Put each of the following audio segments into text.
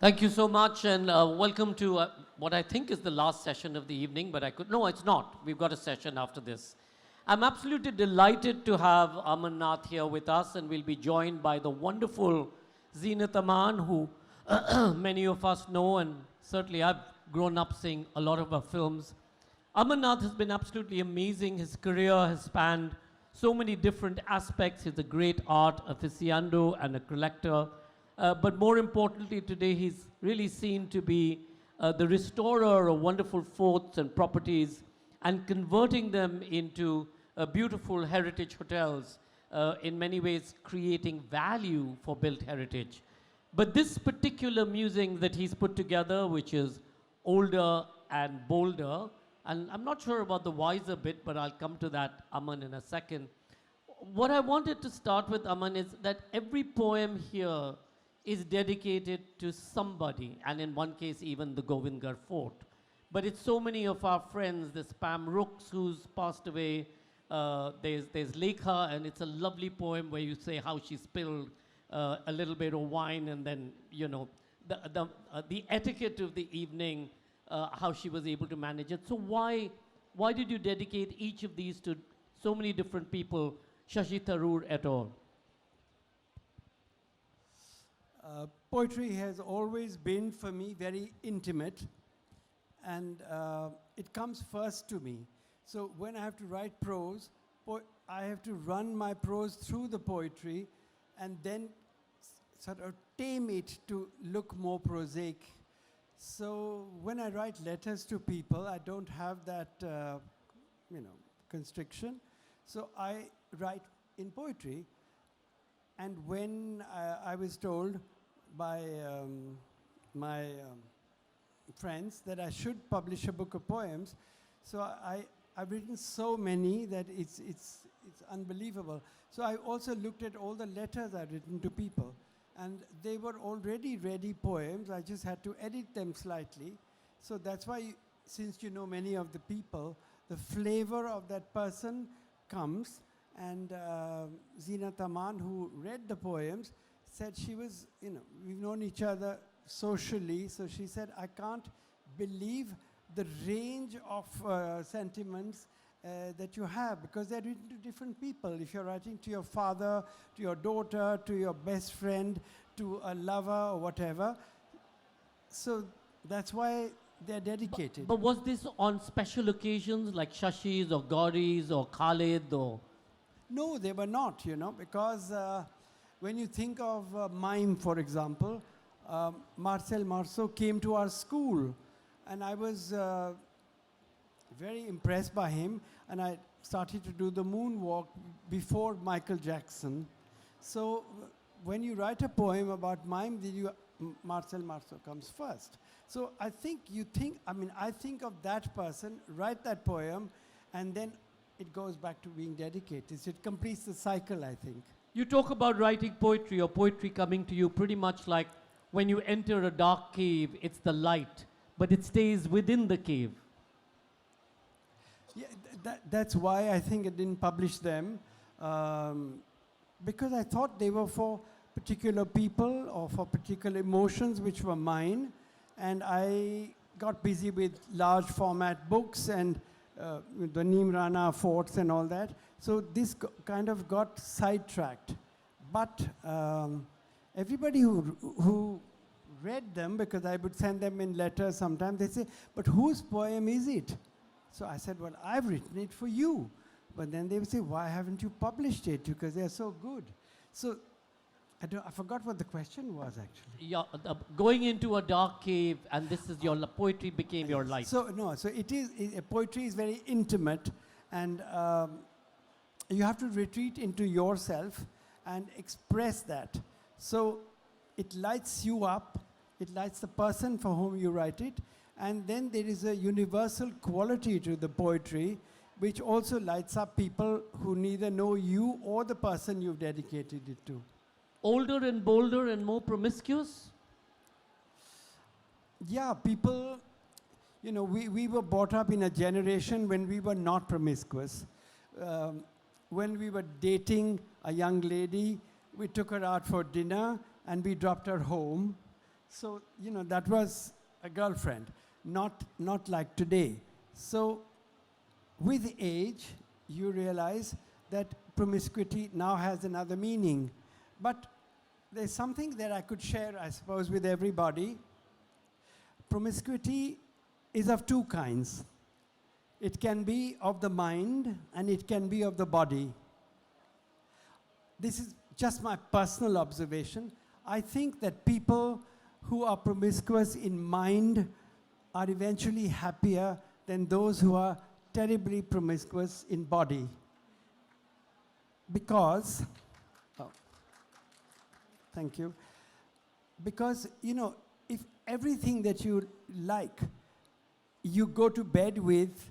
Thank you so much, and welcome to what I think is the last session of the evening, but no, it's not. We've got a session after this. I'm absolutely delighted to have Aman Nath here with us, and we'll be joined by the wonderful Zeenat Aman, who many of us know, and certainly I've grown up seeing a lot of her films. Aman Nath has been absolutely amazing. His career has spanned so many different aspects. He's a great art aficionado and a collector. But more importantly, today he's really seen to be the restorer of wonderful forts and properties and converting them into beautiful heritage hotels, in many ways creating value for built heritage. But this particular musing that he's put together, which is older and bolder, and I'm not sure about the wiser bit, but I'll come to that, Aman, in a second. What I wanted to start with, Aman, is that every poem here is dedicated to somebody, and in one case even the Govindgarh fort. But it's so many of our friends, there's Pam Rooks who's passed away, there's Lekha, and it's a lovely poem where you say how she spilled a little bit of wine, and then, you know, the etiquette of the evening, how she was able to manage it. So why did you dedicate each of these to so many different people, Shashi Tharoor et al.? Poetry has always been, for me, very intimate, and it comes first to me. So when I have to write prose, I have to run my prose through the poetry and then sort of tame it to look more prosaic. So when I write letters to people, I don't have that, constriction. So I write in poetry. And when I was told by my friends that I should publish a book of poems, so I've written so many that it's unbelievable. So I also looked at all the letters I've written to people, and they were already ready poems. I just had to edit them slightly. So that's why, since you know many of the people, the flavor of that person comes. And Zeenat Aman, who read the poems, said she was, we've known each other socially, so she said, I can't believe the range of sentiments that you have, because they're written to different people. If you're writing to your father, to your daughter, to your best friend, to a lover, or whatever. So that's why they're dedicated. But was this on special occasions like Shashi's or Gauri's or Khalid or... No, they were not, because when you think of mime, for example, Marcel Marceau came to our school, and I was very impressed by him, and I started to do the moonwalk before Michael Jackson. So when you write a poem about mime, Marcel Marceau comes first. So I think I think of that person, write that poem, and then it goes back to being dedicated. So it completes the cycle, I think. You talk about writing poetry or poetry coming to you pretty much like when you enter a dark cave, it's the light, but it stays within the cave. Yeah, that's why I think I didn't publish them, because I thought they were for particular people or for particular emotions which were mine, and I got busy with large format books and the Neem forts and all that. So this kind of got sidetracked. But everybody who read them, because I would send them in letters sometimes, they say, but whose poem is it? So I said, well, I've written it for you. But then they would say, why haven't you published it? Because they're so good. So I forgot what the question was, actually. Yeah, going into a dark cave, and this is your poetry became your life. So poetry is very intimate, and you have to retreat into yourself and express that. So it lights you up, it lights the person for whom you write it, and then there is a universal quality to the poetry which also lights up people who neither know you or the person you've dedicated it to. Older and bolder and more promiscuous? Yeah, people, we were brought up in a generation when we were not promiscuous. When we were dating a young lady, we took her out for dinner and we dropped her home. So, you know, that was a girlfriend, not like today. So, with age, you realize that promiscuity now has another meaning. But there's something that I could share, I suppose, with everybody. Promiscuity is of two kinds. It can be of the mind and it can be of the body. This is just my personal observation. I think that people who are promiscuous in mind are eventually happier than those who are terribly promiscuous in body. Because, oh, thank you. Because, you know, if everything that you like, you go to bed with,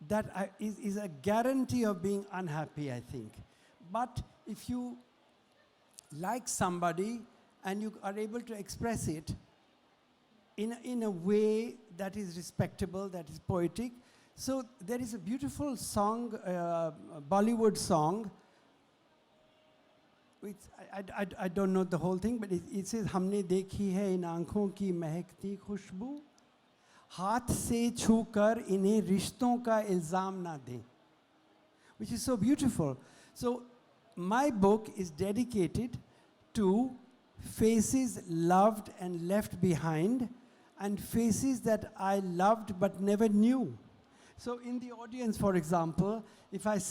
that is a guarantee of being unhappy, I think. But if you like somebody and you are able to express it in a way that is respectable, that is poetic. So there is a beautiful song, Bollywood song, which I don't know the whole thing, but it says, "Humne dekhi hai in aankhon ki mehkti khushboo, haath se chhu kar inhe rishton ka ilzam na dein," which is so beautiful. So my book is dedicated to faces loved and left behind, and faces that I loved but never knew. So in the audience, for example, if I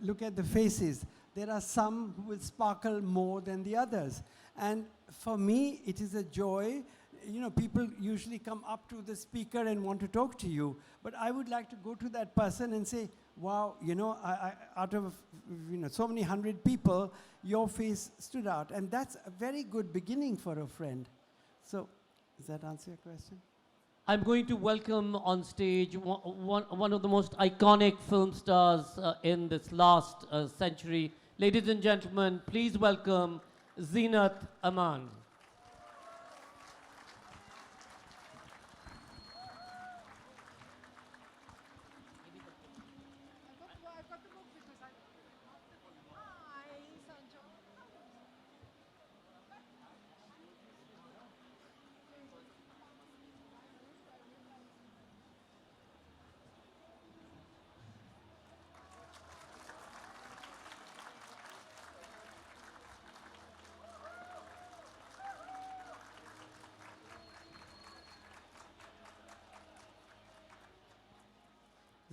look at the faces, there are some who will sparkle more than the others. And for me, it is a joy. You know, people usually come up to the speaker and want to talk to you. But I would like to go to that person and say, wow, you know, out of so many hundred people, your face stood out. And that's a very good beginning for a friend. So, does that answer your question? I'm going to welcome on stage one of the most iconic film stars in this last century. Ladies and gentlemen, please welcome Zeenat Aman. Hi, Sanjoy.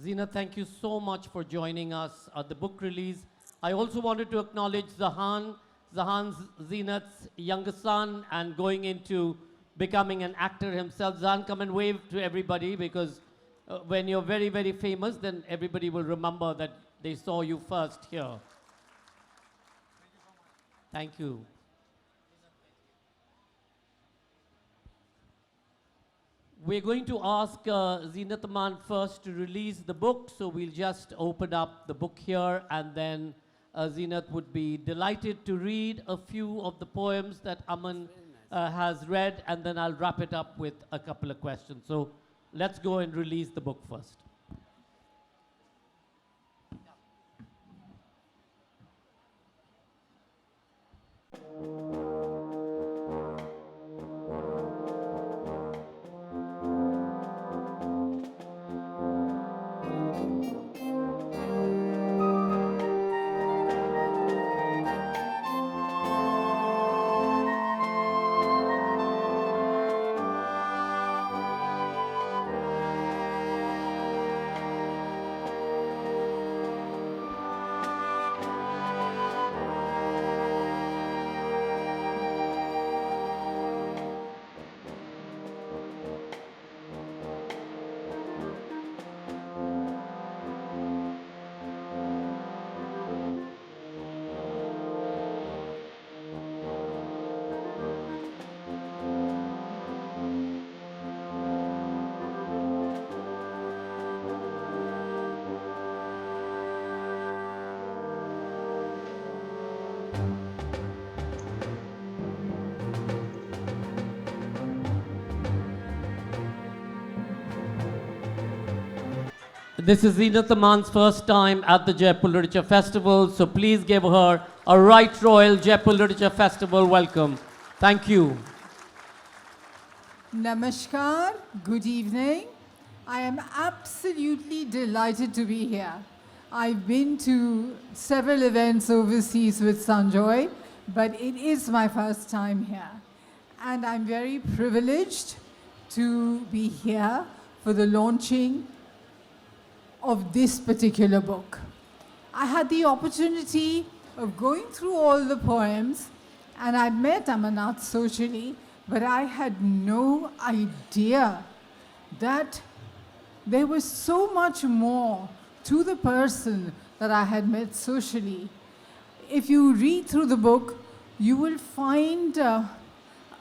Zeenat, thank you so much for joining us at the book release. I also wanted to acknowledge Zahan's Zeenat's younger son and going into becoming an actor himself. Zahan, come and wave to everybody, because when you're very, very famous, then everybody will remember that they saw you first here. Thank you. We're going to ask Zeenat Aman first to release the book, so we'll just open up the book here, and then Zeenat would be delighted to read a few of the poems that Aman has read, and then I'll wrap it up with a couple of questions. So let's go and release the book first. This is Zeenat Aman's first time at the Jaipur Literature Festival, so please give her a right royal Jaipur Literature Festival welcome. Thank you. Namaskar, good evening. I am absolutely delighted to be here. I've been to several events overseas with Sanjoy, but it is my first time here. And I'm very privileged to be here for the launching of this particular book. I had the opportunity of going through all the poems, and I'd met Aman Nath socially, but I had no idea that there was so much more to the person that I had met socially. If you read through the book, you will find a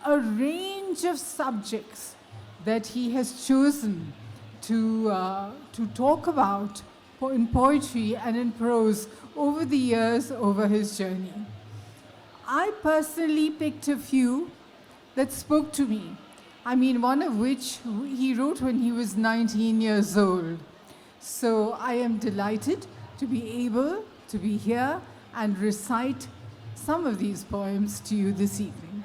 range of subjects that he has chosen to talk about in poetry and in prose over the years, over his journey. I personally picked a few that spoke to me. I mean, one of which he wrote when he was 19 years old. So I am delighted to be able to be here and recite some of these poems to you this evening.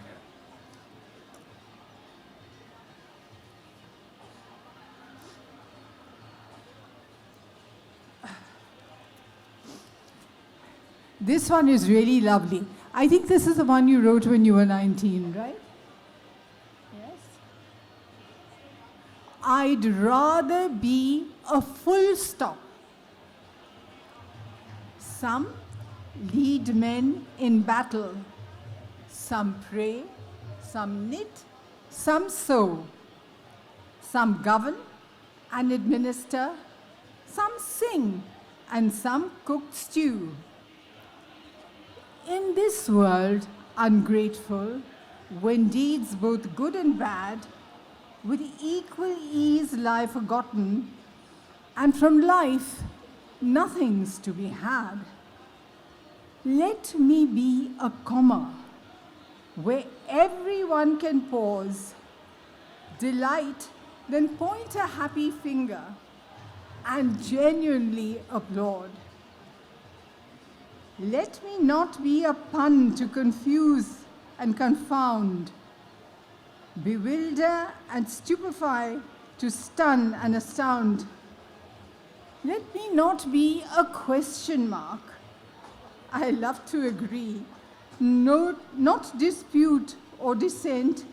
This one is really lovely. I think this is the one you wrote when you were 19, right? Yes. I'd rather be a full stop. Some lead men in battle. Some pray, some knit, some sew. Some govern and administer. Some sing and some cook stew. In this world, ungrateful, when deeds both good and bad, with equal ease lie forgotten, and from life nothing's to be had. Let me be a comma, where everyone can pause, delight, then point a happy finger, and genuinely applaud. Let me not be a pun to confuse and confound, bewilder and stupefy, to stun and astound. Let me not be a question mark. I love to agree, no, not dispute or dissent,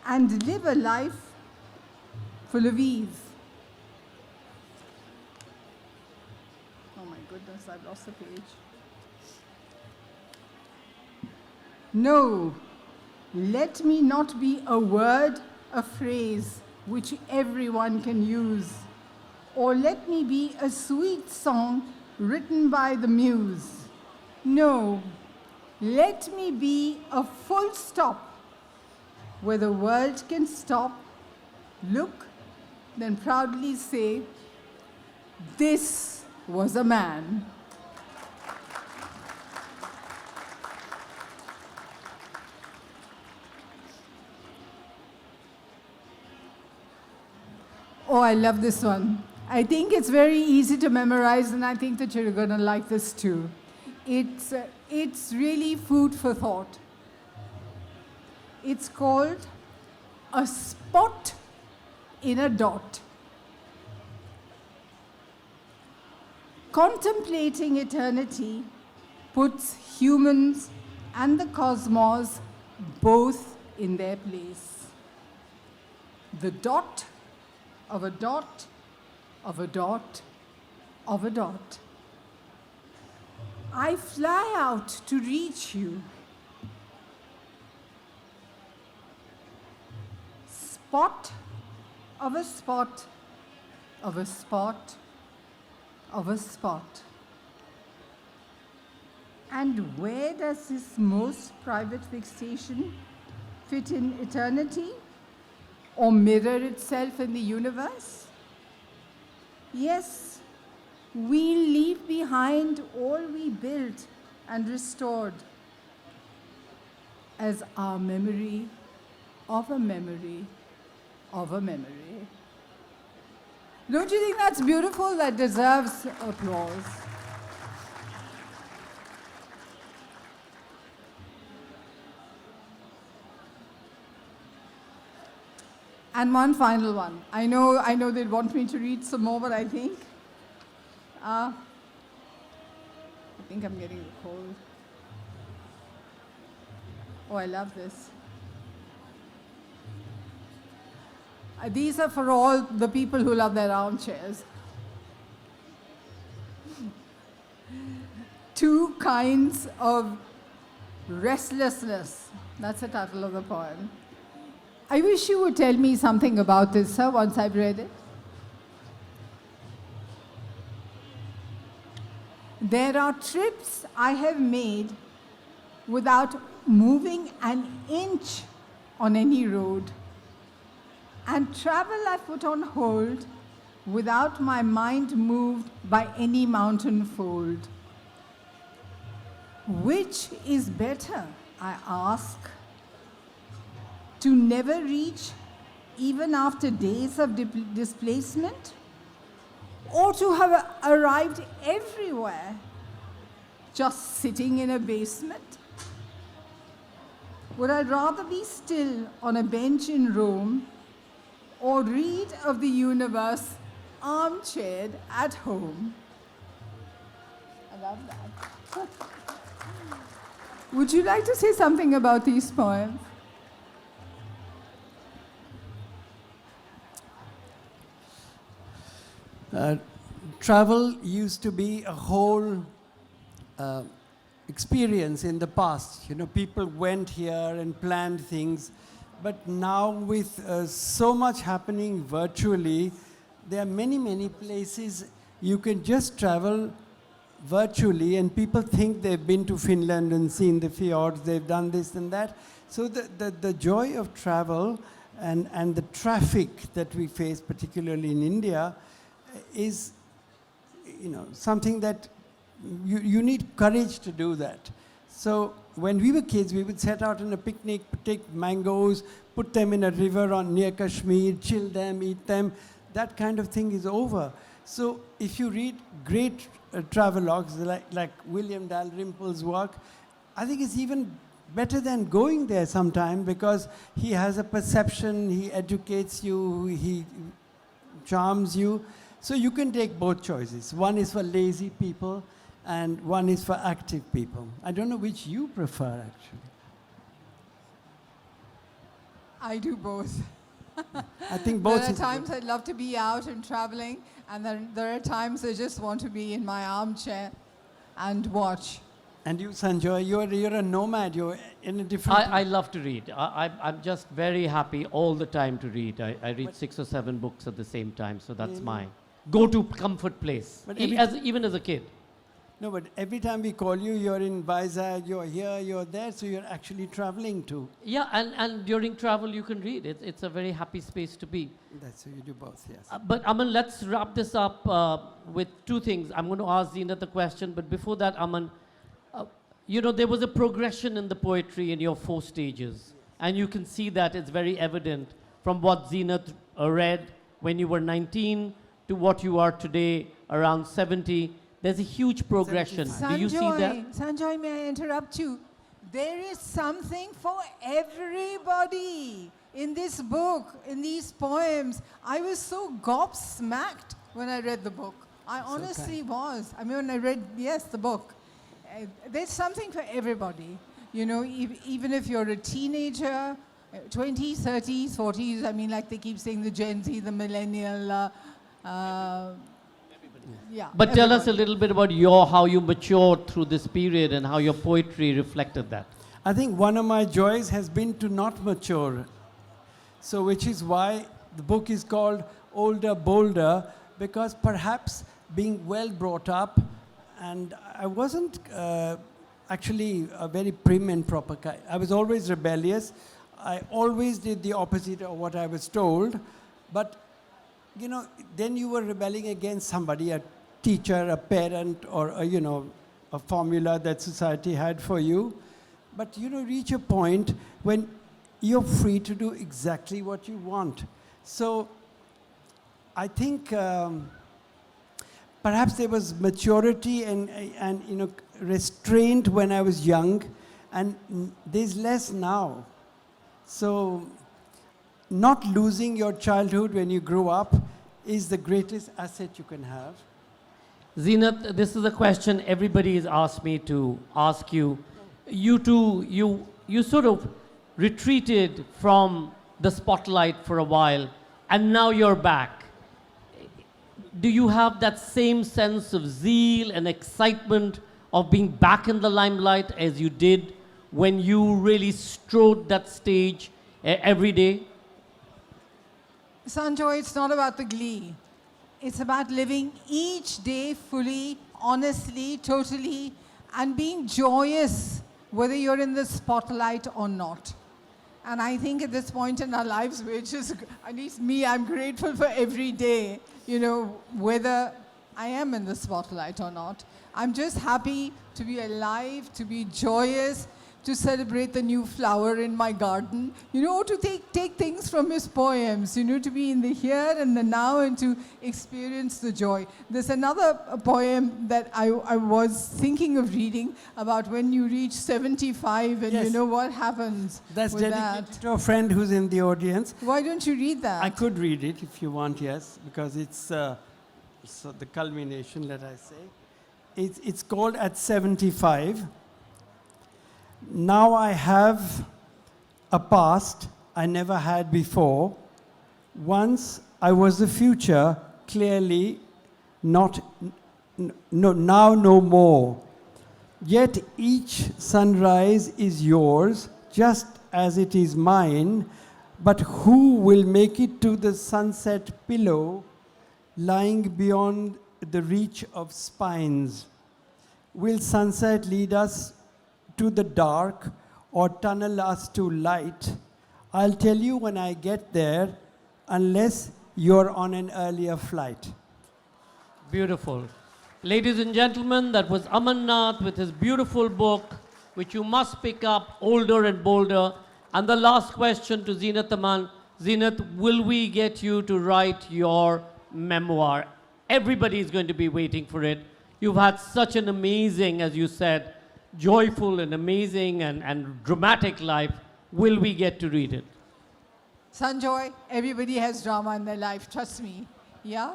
and live a life full of ease. Oh my goodness, I've lost the page. No, let me not be a word, a phrase which everyone can use, or let me be a sweet song written by the muse. No, let me be a full stop where the world can stop, look, then proudly say, this was a man. Oh, I love this one. I think it's very easy to memorize, and I think that you're going to like this too. It's really food for thought. It's called A Spot in a Dot. Contemplating eternity puts humans and the cosmos both in their place. The dot of a dot, of a dot, of a dot. I fly out to reach you. Spot of a spot, of a spot, of a spot. And where does this most private fixation fit in eternity? Or mirror itself in the universe? Yes, we leave behind all we built and restored as our memory of a memory of a memory. Don't you think that's beautiful? That deserves applause. And one final one. I know they'd want me to read some more, but I think I'm getting a cold. Oh, I love this. These are for all the people who love their armchairs. Two kinds of restlessness. That's the title of the poem. I wish you would tell me something about this, sir, once I've read it. There are trips I have made without moving an inch on any road, and travel I put on hold without my mind moved by any mountain fold. Which is better, I ask? To never reach, even after days of displacement? Or to have arrived everywhere, just sitting in a basement? Would I rather be still on a bench in Rome, or read of the universe armchaired at home? I love that. Would you like to say something about these poems? Travel used to be a whole experience in the past. You know, people went here and planned things, but now with so much happening virtually, there are many, many places you can just travel virtually, and people think they've been to Finland and seen the fjords, they've done this and that. So the joy of travel and the traffic that we face, particularly in India, is, you know, something that you need courage to do that. So when we were kids, we would set out on a picnic, take mangoes, put them in a river near Kashmir, chill them, eat them. That kind of thing is over. So if you read great travelogues like William Dalrymple's work, I think it's even better than going there sometime, because he has a perception, he educates you, he charms you. So you can take both choices. One is for lazy people, and one is for active people. I don't know which you prefer, actually. I do both. I think both. There are times I'd love to be out and traveling, and then there are times I just want to be in my armchair and watch. And you, Sanjoy, you're a nomad. You're in a different... I love to read. I'm just very happy all the time to read. I read 6 or 7 books at the same time, so that's my go-to comfort place, even as a kid. No, but every time we call you, you're in Vizag, you're here, you're there, so you're actually traveling too. Yeah, and during travel you can read. It's a very happy space to be. That's so you do both, yes. But Aman, let's wrap this up with 2 things. I'm going to ask Zeenat the question, but before that, Aman, you know, there was a progression in the poetry in your 4 stages. And you can see that it's very evident from what Zeenat read when you were 19 to what you are today, around 70. There's a huge progression. Do you see that? Sanjoy, may I interrupt you? There is something for everybody in this book, in these poems. I was so gobsmacked when I read the book. I honestly was. I mean, when I read, the book. There's something for everybody. You know, even if you're a teenager, 20s, 30s, 40s, I mean, like they keep saying the Gen Z, the millennial, But tell us a little bit about how you matured through this period and how your poetry reflected that. I think one of my joys has been to not mature. So which is why the book is called Older, Bolder, because perhaps being well brought up, and I wasn't actually a very prim and proper guy. I was always rebellious. I always did the opposite of what I was told. But you know, then you were rebelling against somebody, a teacher, a parent, or a formula that society had for you. But reach a point when you're free to do exactly what you want. So I think perhaps there was maturity and restraint when I was young, and there's less now. So not losing your childhood when you grow up is the greatest asset you can have. Zeenat, this is a question everybody has asked me to ask you. You two, you sort of retreated from the spotlight for a while, and now you're back. Do you have that same sense of zeal and excitement of being back in the limelight as you did when you really strode that stage every day? Sanjoy, it's not about the glee. It's about living each day fully, honestly, totally, and being joyous, whether you're in the spotlight or not. And I think at this point in our lives, we're just, at least me, I'm grateful for every day, you know, whether I am in the spotlight or not. I'm just happy to be alive, to be joyous, to celebrate the new flower in my garden, you know, to take things from his poems, you know, to be in the here and the now and to experience the joy. There's another poem that I was thinking of reading about when you reach 75 and Yes. you know what happens That's with dedicated that. to a friend who's in the audience. Why don't you read that? I could read it if you want, yes, because it's so the culmination, let I say. It's called At 75. Now I have a past I never had before. Once I was the future, clearly not, now no more. Yet each sunrise is yours, just as it is mine. But who will make it to the sunset pillow, lying beyond the reach of spines? Will sunset lead us to the dark or tunnel us to light? I'll tell you when I get there, unless you're on an earlier flight. Beautiful. Ladies and gentlemen, that was Aman Nath with his beautiful book, which you must pick up, Older and Bolder. And the last question to Zeenat Aman. Zeenat, will we get you to write your memoir? Everybody is going to be waiting for it. You've had such an amazing, as you said, joyful and amazing and dramatic life. Will we get to read it? Sanjoy, everybody has drama in their life, trust me. Yeah?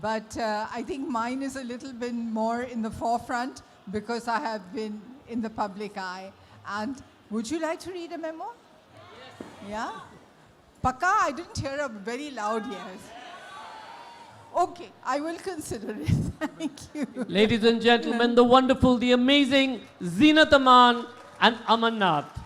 But I think mine is a little bit more in the forefront because I have been in the public eye. And would you like to read a memoir? Yes. Yeah? Paka, I didn't hear a very loud yes. Okay, I will consider it. Thank you. Ladies and gentlemen, the wonderful, the amazing Zeenat Aman and Aman Nath.